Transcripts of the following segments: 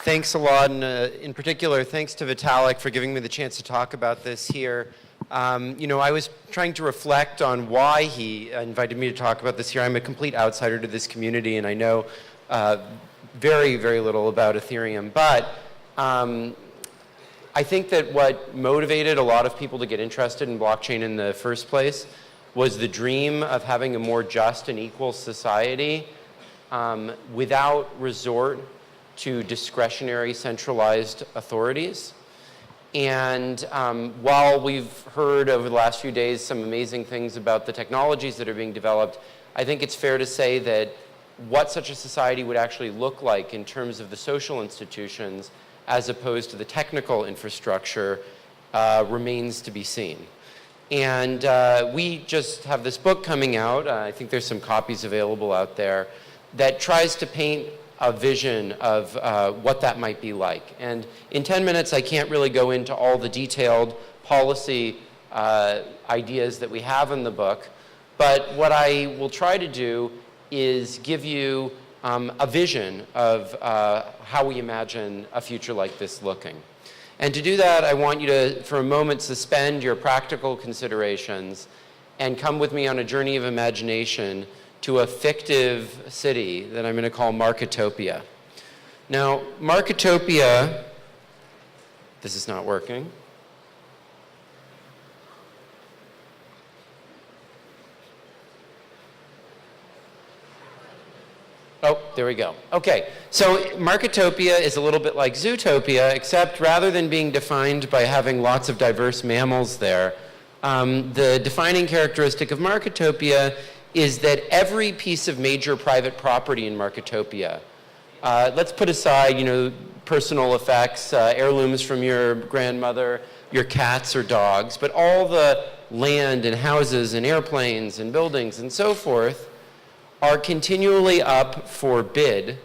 Thanks a lot, and in particular, thanks to Vitalik for giving me the chance to talk about this here. I was trying to reflect on why he invited me to talk about this here. I'm a complete outsider to this community, and I know very, very little about Ethereum. But I think that what motivated a lot of people to get interested in blockchain in the first place was the dream of having a more just and equal society without resort to discretionary centralized authorities. And while we've heard over the last few days some amazing things about the technologies that are being developed, I think it's fair to say that what such a society would actually look like in terms of the social institutions as opposed to the technical infrastructure remains to be seen. And we just have this book coming out, I think there's some copies available out there, that tries to paint a vision of what that might be like. And in 10 minutes, I can't really go into all the detailed policy ideas that we have in the book, but what I will try to do is give you a vision of how we imagine a future like this looking. And to do that, I want you to, for a moment, suspend your practical considerations and come with me on a journey of imagination to a fictive city that I'm going to call Marketopia. Now, Marketopia, this is not working. Oh, there we go. Okay, so Marketopia is a little bit like Zootopia, except rather than being defined by having lots of diverse mammals there, the defining characteristic of Marketopia is that every piece of major private property in Marketopia, let's put aside, personal effects, heirlooms from your grandmother, your cats or dogs, but all the land and houses and airplanes and buildings and so forth are continually up for bid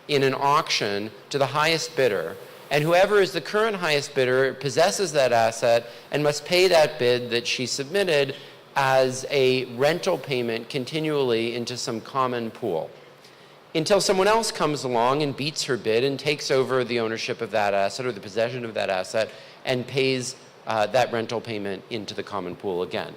in an auction to the highest bidder. And whoever is the current highest bidder possesses that asset and must pay that bid that she submitted as a rental payment continually into some common pool until someone else comes along and beats her bid and takes over the ownership of that asset or the possession of that asset and pays that rental payment into the common pool again.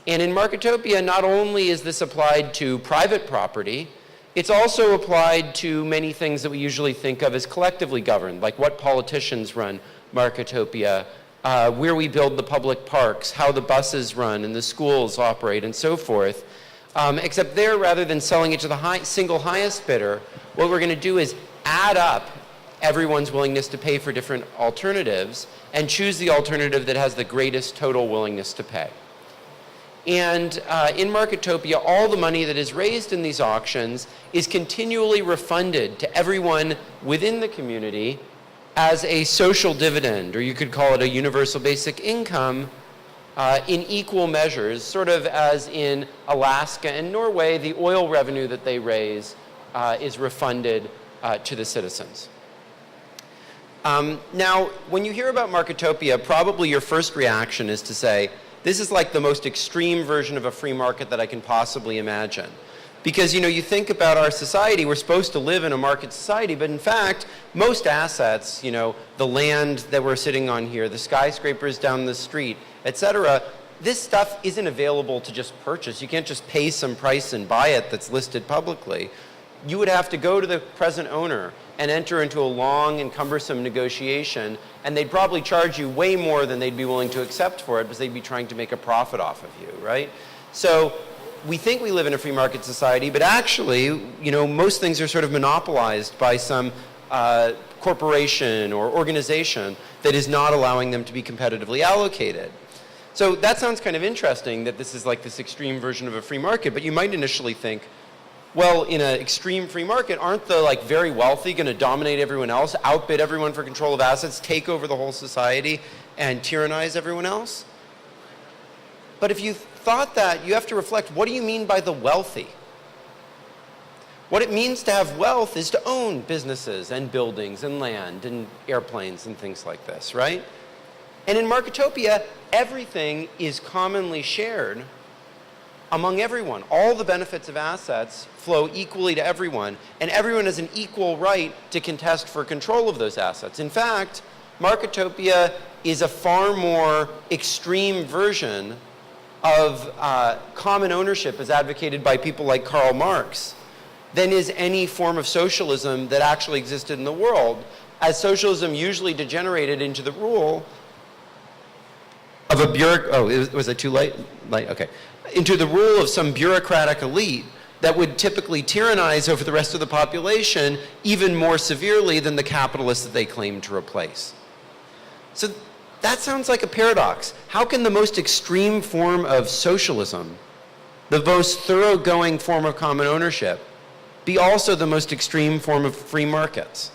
And in Marketopia, not only is this applied to private property, it's also applied to many things that we usually think of as collectively governed, like what politicians run Marketopia, where we build the public parks, how the buses run and the schools operate and so forth. Except there, rather than selling it to the single highest bidder, what we're going to do is add up everyone's willingness to pay for different alternatives and choose the alternative that has the greatest total willingness to pay. And in Marketopia, all the money that is raised in these auctions is continually refunded to everyone within the community as a social dividend, or you could call it a universal basic income, in equal measures, sort of as in Alaska and Norway, the oil revenue that they raise is refunded to the citizens. Now, when you hear about Marketopia, probably your first reaction is to say, this is like the most extreme version of a free market that I can possibly imagine. Because, you think about our society, we're supposed to live in a market society, but in fact, most assets, the land that we're sitting on here, the skyscrapers down the street, etc., this stuff isn't available to just purchase. You can't just pay some price and buy it that's listed publicly. You would have to go to the present owner and enter into a long and cumbersome negotiation, and they'd probably charge you way more than they'd be willing to accept for it because they'd be trying to make a profit off of you, right? So we think we live in a free market society, but actually, most things are sort of monopolized by some corporation or organization that is not allowing them to be competitively allocated. So that sounds kind of interesting that this is like this extreme version of a free market, but you might initially think, well, in an extreme free market, aren't the very wealthy going to dominate everyone else, outbid everyone for control of assets, take over the whole society, and tyrannize everyone else? But if you thought that, you have to reflect, what do you mean by the wealthy? What it means to have wealth is to own businesses and buildings and land and airplanes and things like this, right? And in Marketopia, everything is commonly shared among everyone. All the benefits of assets flow equally to everyone, and everyone has an equal right to contest for control of those assets. In fact, Marketopia is a far more extreme version of common ownership as advocated by people like Karl Marx than is any form of socialism that actually existed in the world, as socialism usually degenerated into the rule of a was it too late? Okay. Into the rule of some bureaucratic elite that would typically tyrannize over the rest of the population even more severely than the capitalists that they claim to replace. So that sounds like a paradox. How can the most extreme form of socialism, the most thoroughgoing form of common ownership, be also the most extreme form of free markets?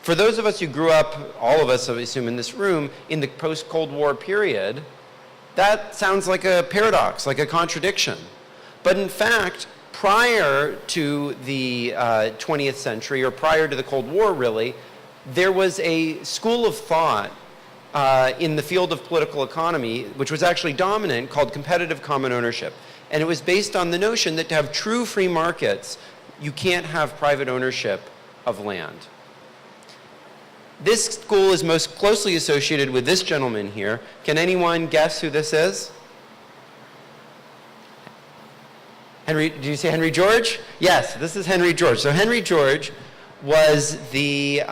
For those of us who grew up, all of us, I assume, in this room, in the post-Cold War period, that sounds like a paradox, like a contradiction. But in fact, prior to the 20th century, or prior to the Cold War, really, there was a school of thought in the field of political economy, which was actually dominant, called competitive common ownership. And it was based on the notion that to have true free markets, you can't have private ownership of land. This school is most closely associated with this gentleman here. Can anyone guess who this is? Henry, did you say Henry George? Yes, this is Henry George. So Henry George was the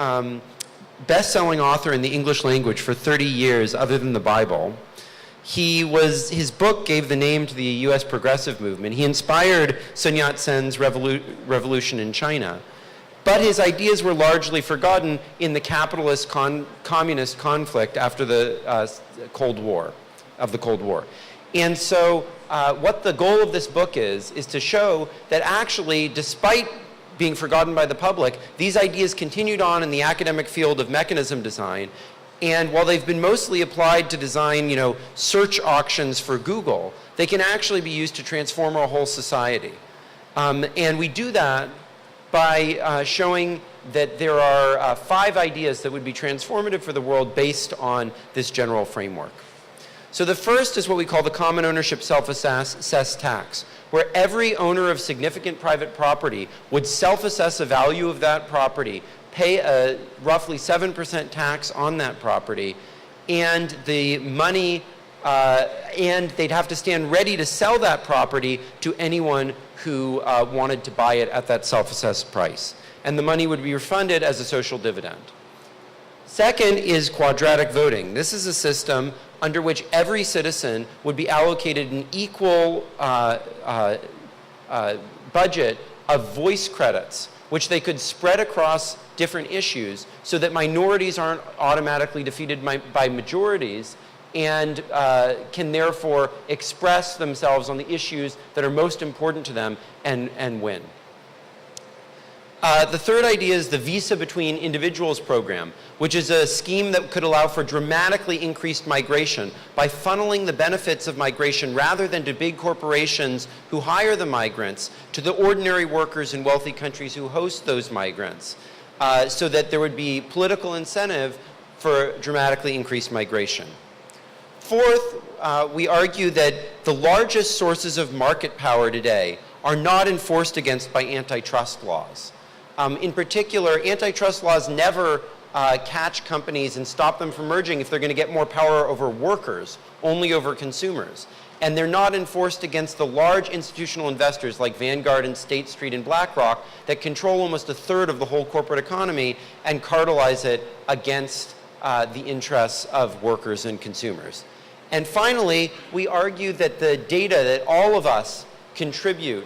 best-selling author in the English language for 30 years, other than the Bible. His book gave the name to the US progressive movement. He inspired Sun Yat-sen's revolution in China. But his ideas were largely forgotten in the capitalist communist conflict after the Cold War. And so what the goal of this book is to show that actually, despite being forgotten by the public, these ideas continued on in the academic field of mechanism design. And while they've been mostly applied to design, search auctions for Google, they can actually be used to transform our whole society. And we do that by showing that there are 5 ideas that would be transformative for the world based on this general framework. So the first is what we call the common ownership self-assessed tax, where every owner of significant private property would self-assess the value of that property, pay a roughly 7% tax on that property, and the money, and they'd have to stand ready to sell that property to anyone who wanted to buy it at that self-assessed price. And the money would be refunded as a social dividend. Second is quadratic voting. This is a system under which every citizen would be allocated an equal budget of voice credits, which they could spread across different issues so that minorities aren't automatically defeated by majorities, and can therefore express themselves on the issues that are most important to them and win. The third idea is the Visa Between Individuals program, which is a scheme that could allow for dramatically increased migration by funneling the benefits of migration rather than to big corporations who hire the migrants, to the ordinary workers in wealthy countries who host those migrants, so that there would be political incentive for dramatically increased migration. Fourth, we argue that the largest sources of market power today are not enforced against by antitrust laws. In particular, antitrust laws never catch companies and stop them from merging if they're going to get more power over workers, only over consumers. And they're not enforced against the large institutional investors like Vanguard and State Street and BlackRock that control almost a third of the whole corporate economy and cartelize it against the interests of workers and consumers. And finally, we argue that the data that all of us contribute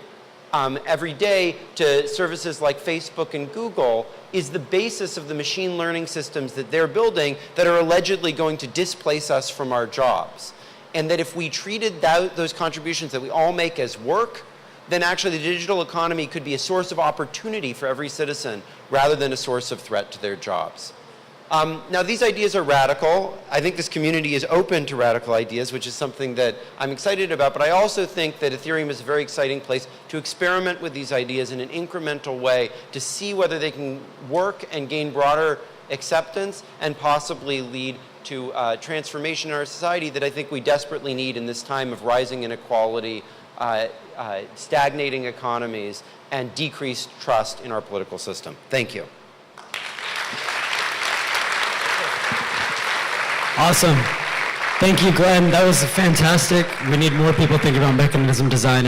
every day to services like Facebook and Google is the basis of the machine learning systems that they're building that are allegedly going to displace us from our jobs. And that if we treated those contributions that we all make as work, then actually the digital economy could be a source of opportunity for every citizen rather than a source of threat to their jobs. Now, these ideas are radical. I think this community is open to radical ideas, which is something that I'm excited about. But I also think that Ethereum is a very exciting place to experiment with these ideas in an incremental way to see whether they can work and gain broader acceptance and possibly lead to transformation in our society that I think we desperately need in this time of rising inequality stagnating economies, and decreased trust in our political system. Thank you. Awesome. Thank you, Glenn. That was fantastic. We need more people thinking about mechanism design.